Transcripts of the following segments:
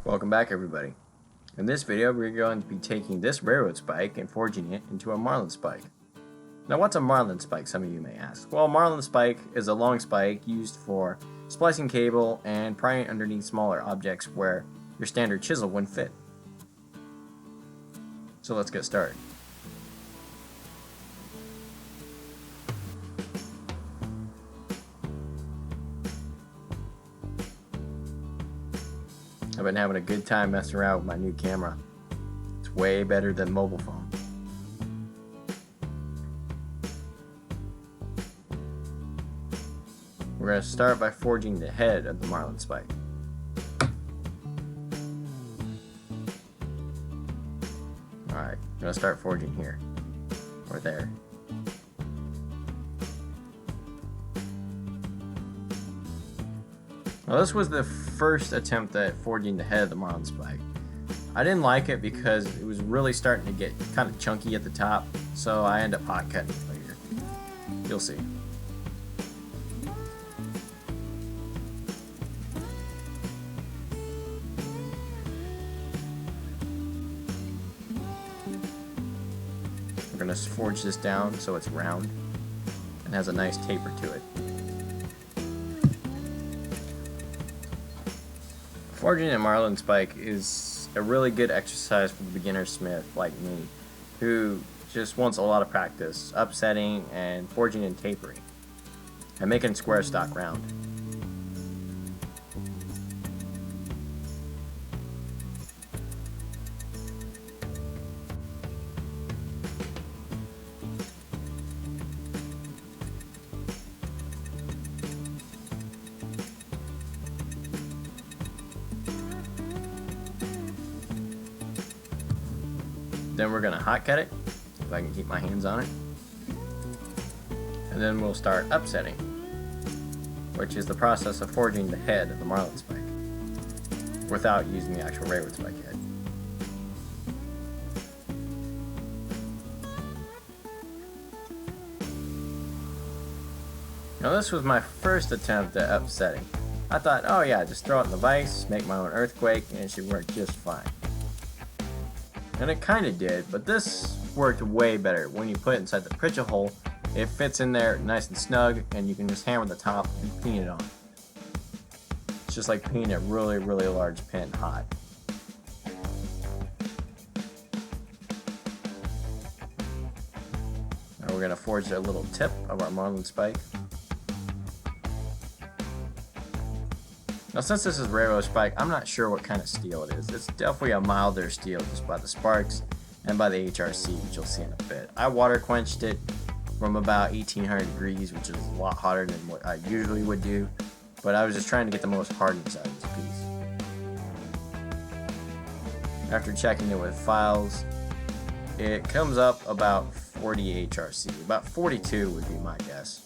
Welcome back, everybody. In this video we're going to be taking this railroad spike and forging it into a Marlin spike. Now what's a Marlin spike, some of you may ask? Well, a Marlin spike is a long spike used for splicing cable and prying underneath smaller objects where your standard chisel wouldn't fit. So let's get started. I've been having a good time messing around with my new camera. It's way better than mobile phone. We're going to start by forging the head of the Marlin spike. Alright, I'm going to start forging here, or there. Now this was the first attempt at forging the head of the Marlin spike. I didn't like it because it was really starting to get kind of chunky at the top, so I ended up hot cutting it later. You'll see. We're going to forge this down so it's round and has a nice taper to it. Forging a Marlin spike is a really good exercise for the beginner smith like me, who just wants a lot of practice upsetting and forging and tapering, and making square stock round. Then we're going to hot cut it, if I can keep my hands on it. And then we'll start upsetting, which is the process of forging the head of the Marlin spike, without using the actual railroad spike head. Now this was my first attempt at upsetting. I thought, oh yeah, just throw it in the vise, make my own earthquake, and it should work just fine. And it kind of did, but this worked way better. When you put it inside the Pritchett hole, it fits in there nice and snug, and you can just hammer the top and peen it on. It's just like peening a really, really large pin hot. Now we're going to forge a little tip of our Marlin spike. Now since this is railroad spike, I'm not sure what kind of steel it is. It's definitely a milder steel just by the sparks and by the HRC, which you'll see in a bit. I water quenched it from about 1800 degrees, which is a lot hotter than what I usually would do, but I was just trying to get the most hardness out of this piece. After checking it with files, it comes up about 40 HRC. About 42 would be my guess.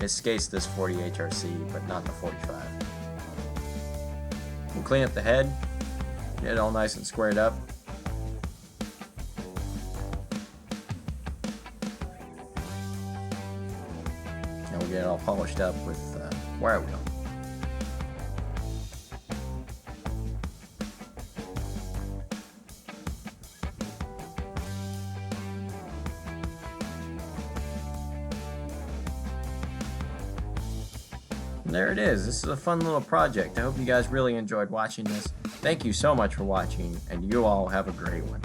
It skates this 40 HRC, but not the 45. We'll clean up the head, get it all nice and squared up. And we'll get it all polished up with wire wheel. And there it is. This is a fun little project. I hope you guys really enjoyed watching this. Thank you so much for watching, and you all have a great one.